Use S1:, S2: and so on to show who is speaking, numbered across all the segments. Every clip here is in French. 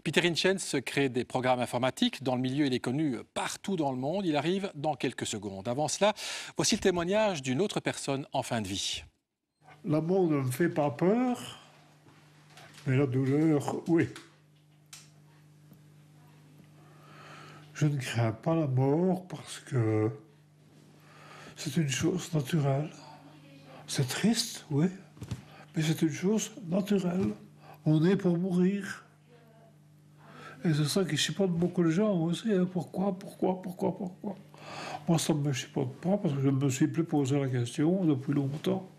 S1: Peter Hitchens crée des programmes informatiques. Dans le milieu, il est connu partout dans le monde. Il arrive dans quelques secondes. Avant cela, voici le témoignage d'une autre personne en fin de vie.
S2: La mort ne me fait pas peur, mais la douleur, oui. Je ne crains pas la mort parce que c'est une chose naturelle. C'est triste, oui, mais c'est une chose naturelle. On est pour mourir. Et c'est ça qui chipote beaucoup de gens aussi. Hein. Pourquoi? Moi, ça ne me chipote pas parce que je ne me suis plus posé la question depuis longtemps.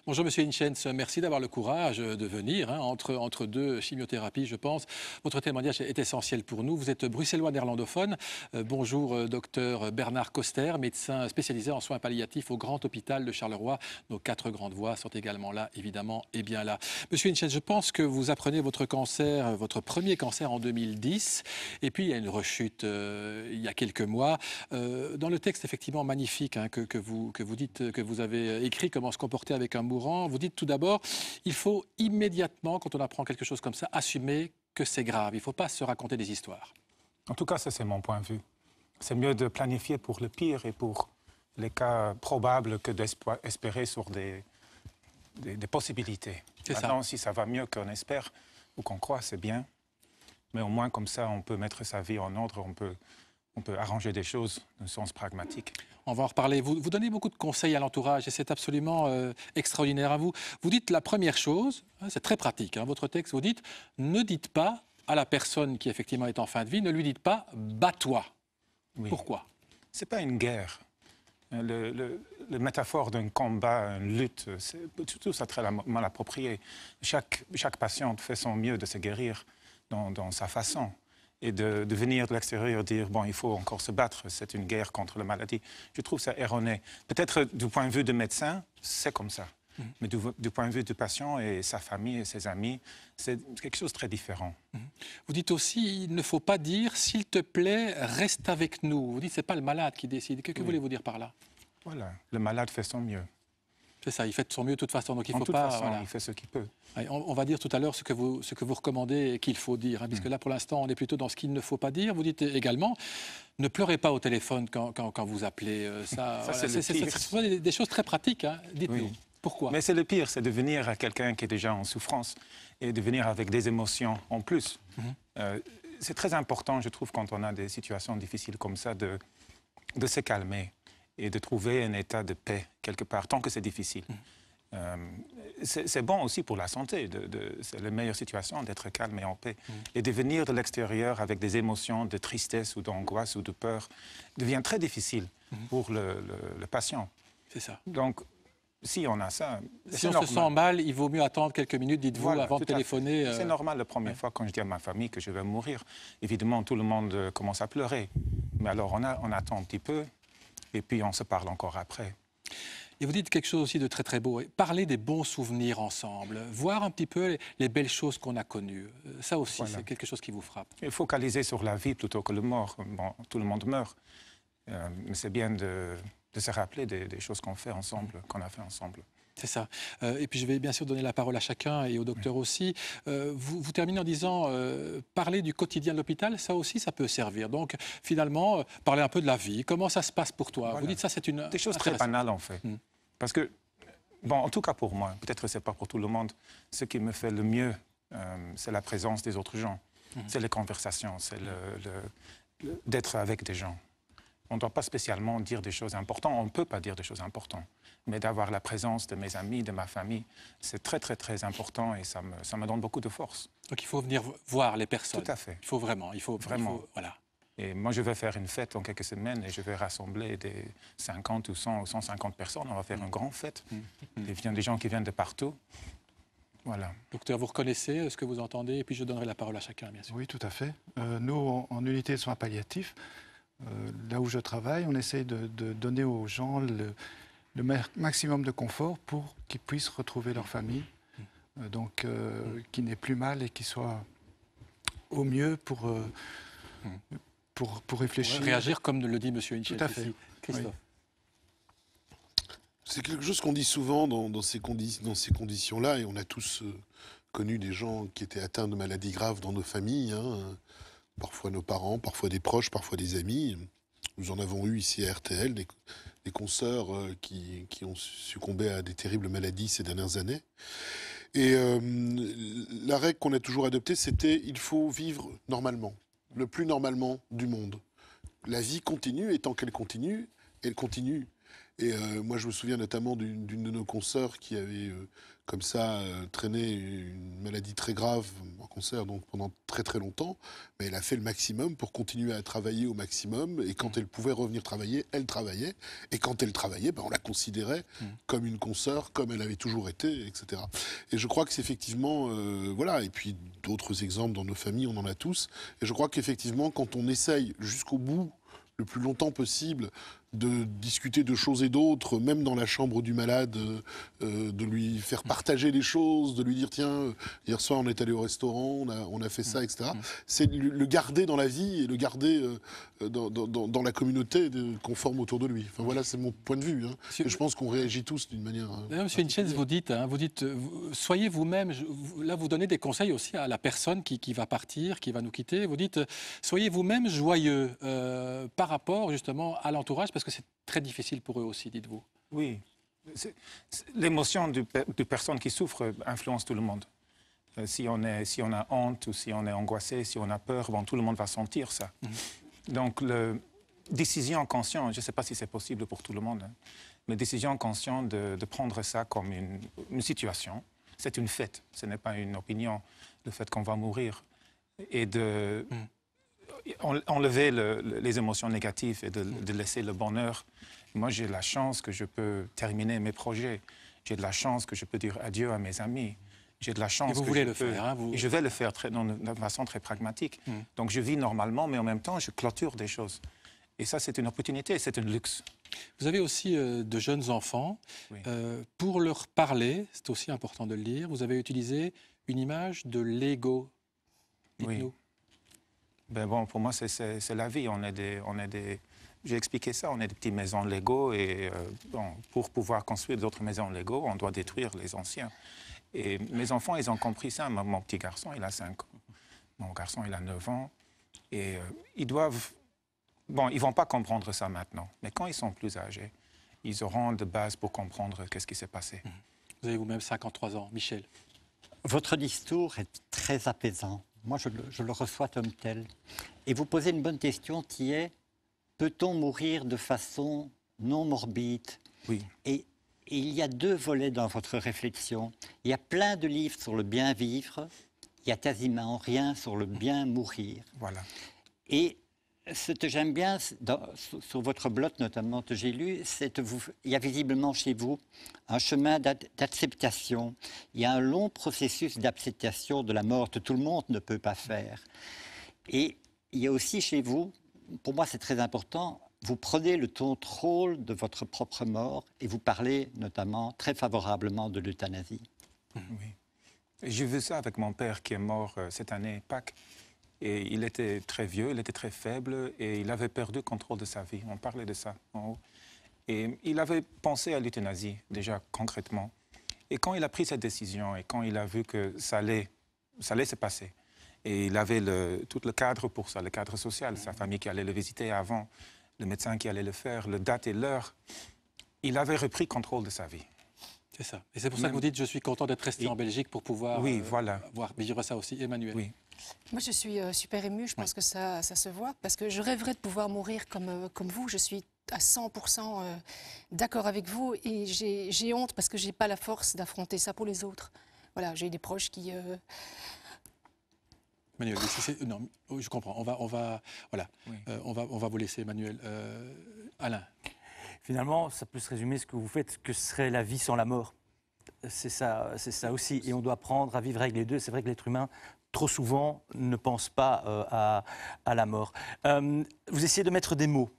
S1: Bonjour Monsieur Hitchens, merci d'avoir le courage de venir. Entre deux chimiothérapies, je pense. Votre témoignage est essentiel pour nous. Vous êtes bruxellois néerlandophone. Bonjour docteur Bernard Koster, médecin spécialisé en soins palliatifs au Grand Hôpital de Charleroi. Nos 4 grandes voix sont également là, évidemment, et bien là. Monsieur Hitchens, je pense que vous apprenez votre cancer, votre premier cancer en 2010. Et puis il y a une rechute il y a quelques mois. Dans le texte effectivement magnifique que vous dites, que vous avez écrit, comment se comporter avec un mourant, vous dites tout d'abord, il faut immédiatement, quand on apprend quelque chose comme ça, assumer que c'est grave. Il ne faut pas se raconter des histoires.
S3: En tout cas, ça c'est mon point de vue. C'est mieux de planifier pour le pire et pour les cas probables que d'espérer sur des possibilités. Maintenant, si ça va mieux qu'on espère ou qu'on croit, c'est bien. Mais au moins, comme ça, on peut mettre sa vie en ordre, on peut arranger des choses dans le sens pragmatique.
S1: On va en reparler. Vous donnez beaucoup de conseils à l'entourage et c'est absolument extraordinaire à vous. Vous dites la première chose, c'est très pratique, votre texte, vous dites ne dites pas à la personne qui effectivement est en fin de vie, ne lui dites pas « bats-toi ».
S3: Oui.
S1: Pourquoi?
S3: Ce n'est pas une guerre. Le métaphore d'un combat, une lutte, tout ça très mal approprié. Chaque patiente fait son mieux de se guérir dans sa façon. Et de venir de l'extérieur dire, bon, il faut encore se battre, c'est une guerre contre la maladie. Je trouve ça erroné. Peut-être du point de vue du médecin, c'est comme ça. Mais du point de vue du patient et sa famille et ses amis, c'est quelque chose de très différent.
S1: Vous dites aussi, il ne faut pas dire, s'il te plaît, reste avec nous. Vous dites, ce n'est pas le malade qui décide. Que voulez-vous dire par là?
S3: Voilà, le malade fait son mieux.
S1: C'est ça, il fait de son mieux de toute façon, donc il ne faut
S3: pas...
S1: pas...
S3: De toute façon,
S1: voilà.
S3: il fait ce qu'il peut.
S1: On va dire tout à l'heure ce que vous recommandez qu'il faut dire, puisque là, pour l'instant, on est plutôt dans ce qu'il ne faut pas dire. Vous dites également, ne pleurez pas au téléphone quand vous appelez. Ce sont des choses très pratiques, dites-nous.
S3: Oui.
S1: Pourquoi?
S3: Mais c'est le pire, c'est de venir à quelqu'un qui est déjà en souffrance et de venir avec des émotions en plus. C'est très important, je trouve, quand on a des situations difficiles comme ça, de se calmer et de trouver un état de paix quelque part, tant que c'est difficile. C'est bon aussi pour la santé, c'est la meilleure situation d'être calme et en paix. Et de venir de l'extérieur avec des émotions de tristesse ou d'angoisse ou de peur devient très difficile pour le patient.
S1: C'est ça.
S3: Donc, si on a ça,
S1: si on se sent mal, il vaut mieux attendre quelques minutes, dites-vous,
S3: voilà,
S1: avant de téléphoner.
S3: C'est normal la première fois quand je dis à ma famille que je vais mourir. Évidemment, tout le monde commence à pleurer. Mais alors, on attend un petit peu et puis on se parle encore après.
S1: Et vous dites quelque chose aussi de très très beau, parler des bons souvenirs ensemble, voir un petit peu les belles choses qu'on a connues. Ça aussi, voilà. C'est quelque chose qui vous frappe.
S3: Il faut focaliser sur la vie plutôt que le mort. Bon, tout le monde meurt, mais c'est bien de se rappeler des choses qu'on fait ensemble, qu'on a fait ensemble.
S1: C'est ça. Et puis je vais bien sûr donner la parole à chacun et au docteur aussi. Vous terminez en disant parler du quotidien de l'hôpital, ça aussi, ça peut servir. Donc finalement, parler un peu de la vie. Comment ça se passe pour toi? Voilà. Vous dites ça, c'est une...
S3: Des choses très banales en fait. Parce que, bon, en tout cas pour moi, peut-être que ce n'est pas pour tout le monde, ce qui me fait le mieux, c'est la présence des autres gens. C'est les conversations, c'est d'être avec des gens. On ne doit pas spécialement dire des choses importantes, on ne peut pas dire des choses importantes. Mais d'avoir la présence de mes amis, de ma famille, c'est très, très, très important et ça me donne beaucoup de force.
S1: Donc il faut venir voir les personnes.
S3: Tout à fait.
S1: Il faut vraiment. Voilà.
S3: Et moi, je vais faire une fête en quelques semaines et je vais rassembler des 50 ou 100 ou 150 personnes. On va faire une grande fête. Il vient des gens qui viennent de partout. Voilà.
S1: Docteur, vous reconnaissez ce que vous entendez et puis je donnerai la parole à chacun, bien sûr.
S4: Oui, tout à fait. Nous, en unité de soins palliatifs, là où je travaille, on essaie de donner aux gens le maximum de confort pour qu'ils puissent retrouver leur famille, qu'ils n'aient plus mal et qu'ils soient au mieux pour réfléchir.
S1: Pour réagir comme le dit M. Hitchens.
S4: Tout à fait.
S1: Christophe.
S5: Oui. C'est quelque chose qu'on dit souvent dans ces conditions-là, et on a tous connu des gens qui étaient atteints de maladies graves dans nos familles, hein, parfois nos parents, parfois des proches, parfois des amis. Nous en avons eu ici à RTL, des consoeurs qui ont succombé à des terribles maladies ces dernières années. Et la règle qu'on a toujours adoptée, c'était il faut vivre normalement, le plus normalement du monde. La vie continue, et tant qu'elle continue, elle continue. Et moi, je me souviens notamment d'une de nos consoeurs qui avait, comme ça, traîné une maladie très grave, un cancer, donc pendant très très longtemps. Mais elle a fait le maximum pour continuer à travailler au maximum. Et quand elle pouvait revenir travailler, elle travaillait. Et quand elle travaillait, ben, on la considérait comme une consoeur, comme elle avait toujours été, etc. Et je crois que c'est effectivement... voilà. Et puis d'autres exemples dans nos familles, on en a tous. Et je crois qu'effectivement, quand on essaye jusqu'au bout, le plus longtemps possible, de discuter de choses et d'autres, même dans la chambre du malade, de lui faire partager les choses, de lui dire tiens, hier soir on est allé au restaurant, on a fait ça, etc. C'est le garder dans la vie et le garder dans la communauté qu'on forme autour de lui. Enfin voilà, c'est mon point de vue. Hein. Et je pense qu'on réagit tous d'une manière...
S1: Monsieur Hitchens, vous dites, soyez vous-même, là vous donnez des conseils aussi à la personne qui va partir, qui va nous quitter, vous dites, soyez vous-même joyeux par rapport justement à l'entourage, parce que c'est très difficile pour eux aussi, dites-vous.
S3: Oui. L'émotion de personne qui souffre influence tout le monde. Si on a honte ou si on est angoissé, si on a peur, bon, tout le monde va sentir ça. Donc, la décision consciente, je ne sais pas si c'est possible pour tout le monde, hein, mais décision consciente de prendre ça comme une situation, c'est une fait, ce n'est pas une opinion, le fait qu'on va mourir, et de... enlever les émotions négatives et de laisser le bonheur. Moi, j'ai la chance que je peux terminer mes projets. J'ai de la chance que je peux dire adieu à mes amis. J'ai de la chance
S1: et vous
S3: que
S1: voulez
S3: je
S1: le
S3: peux...
S1: faire, hein, vous...
S3: Et je vais le faire de façon très pragmatique. Donc, je vis normalement, mais en même temps, je clôture des choses. Et ça, c'est une opportunité, c'est un luxe.
S1: Vous avez aussi de jeunes enfants.
S3: Oui.
S1: Pour leur parler, c'est aussi important de le dire, vous avez utilisé une image de Lego. Dites-nous.
S3: Oui. Ben bon, pour moi, c'est la vie. On est des... J'ai expliqué ça, on est des petites maisons Lego et bon, pour pouvoir construire d'autres maisons Lego, on doit détruire les anciens. Et mes enfants, ils ont compris ça. Mon petit garçon, il a 5 ans. Mon garçon, il a 9 ans. Et ils doivent... Bon, ils ne vont pas comprendre ça maintenant. Mais quand ils sont plus âgés, ils auront de bases pour comprendre qu'est-ce qui s'est passé.
S1: Vous avez vous-même 53 ans. Michel.
S6: Votre discours est très apaisant. Moi, je le reçois comme tel. Et vous posez une bonne question qui est, peut-on mourir de façon non morbide?
S3: Oui.
S6: Et il y a 2 volets dans votre réflexion. Il y a plein de livres sur le bien vivre, il y a quasiment rien sur le bien mourir.
S3: Voilà.
S6: Et ce que j'aime bien, sur votre blog notamment que j'ai lu, c'est qu'il y a visiblement chez vous un chemin d'acceptation. Il y a un long processus d'acceptation de la mort que tout le monde ne peut pas faire. Et il y a aussi chez vous, pour moi c'est très important, vous prenez le contrôle de votre propre mort et vous parlez notamment très favorablement de l'euthanasie.
S3: Oui. J'ai vu ça avec mon père qui est mort cette année, Pâques. Et il était très vieux, il était très faible et il avait perdu le contrôle de sa vie. On parlait de ça en haut. Et il avait pensé à l'euthanasie, déjà concrètement. Et quand il a pris cette décision et quand il a vu que ça allait se passer, et il avait tout le cadre pour ça, le cadre social, sa famille qui allait le visiter avant, le médecin qui allait le faire, le date et l'heure, il avait repris contrôle de sa vie.
S1: C'est ça. Et c'est pour ça que vous dites, je suis content d'être resté en Belgique pour pouvoir
S3: voilà.
S1: vivre ça aussi. Emmanuel.
S3: Oui.
S7: Moi, je suis super émue, je pense que ça se voit, parce que je rêverais de pouvoir mourir comme vous. Je suis à 100% d'accord avec vous et j'ai honte parce que je n'ai pas la force d'affronter ça pour les autres. Voilà, j'ai des proches qui...
S1: Emmanuel, non, je comprends. On va vous laisser, Emmanuel. Alain.
S8: Finalement, ça peut se résumer ce que vous faites, que ce serait la vie sans la mort. C'est ça aussi. Et on doit apprendre à vivre avec les deux. C'est vrai que l'être humain, trop souvent, ne pense pas à la mort. Vous essayez de mettre des mots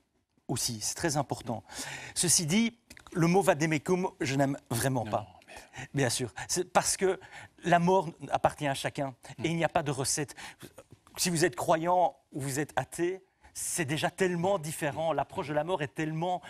S8: aussi. C'est très important. Ceci dit, le mot vademecum, je n'aime vraiment pas. Bien sûr. C'est parce que la mort appartient à chacun. Et il n'y a pas de recette. Si vous êtes croyant ou vous êtes athée, c'est déjà tellement différent. L'approche de la mort est tellement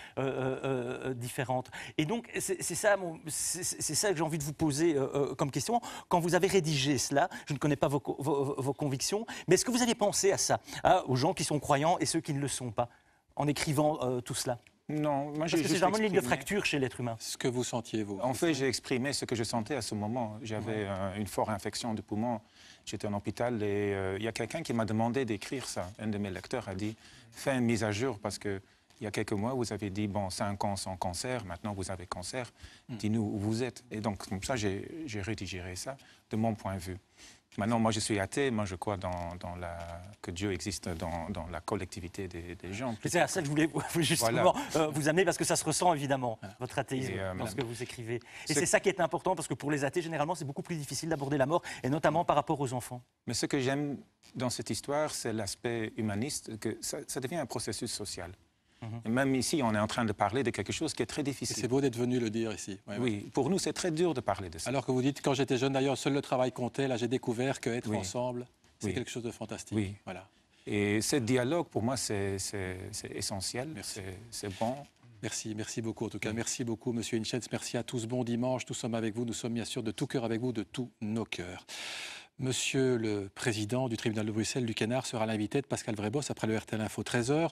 S8: différente. Et donc, c'est ça que j'ai envie de vous poser comme question. Quand vous avez rédigé cela, je ne connais pas vos convictions, mais est-ce que vous avez pensé à ça, aux gens qui sont croyants et ceux qui ne le sont pas, en écrivant tout cela?
S3: Non, moi
S8: Parce
S3: j'ai
S8: que c'est
S3: juste
S8: vraiment une ligne de
S3: exprimé-
S8: fracture chez l'être humain.
S1: Ce que vous sentiez, vous.
S3: En fait, j'ai exprimé ce que je sentais à ce moment. J'avais une forte infection du poumon. J'étais en hôpital et il y a quelqu'un qui m'a demandé d'écrire ça. Un de mes lecteurs a dit « Fais une mise à jour parce que il y a quelques mois, vous avez dit, bon, 5 ans sans cancer, maintenant vous avez cancer, dis-nous où vous êtes. » Et donc, comme ça, j'ai rédigé ça de mon point de vue. Maintenant, moi, je suis athée. Moi, je crois que Dieu existe dans la collectivité des gens.
S8: C'est à ça que je voulais justement vous amener, parce que ça se ressent évidemment, votre athéisme, dans ce que vous écrivez. Et c'est ça qui est important, parce que pour les athées, généralement, c'est beaucoup plus difficile d'aborder la mort, et notamment par rapport aux enfants.
S3: Mais ce que j'aime dans cette histoire, c'est l'aspect humaniste, que ça devient un processus social. Et même ici, on est en train de parler de quelque chose qui est très difficile.
S1: C'est beau d'être venu le dire ici.
S3: Oui, pour nous, c'est très dur de parler de ça.
S1: Alors que vous dites, quand j'étais jeune, d'ailleurs, seul le travail comptait. Là, j'ai découvert qu'être ensemble, c'est quelque chose de fantastique.
S3: Oui.
S1: Voilà.
S3: Et ce dialogue, pour moi, c'est essentiel. C'est bon.
S1: Merci beaucoup en tout cas. Merci beaucoup, Monsieur Hinchens. Merci à tous. Bon dimanche. Nous sommes avec vous. Nous sommes bien sûr de tout cœur avec vous, de tous nos cœurs. Monsieur le Président du tribunal de Bruxelles, Luc Hénard, sera l'invité de Pascal Vrébos après le RTL Info 13h.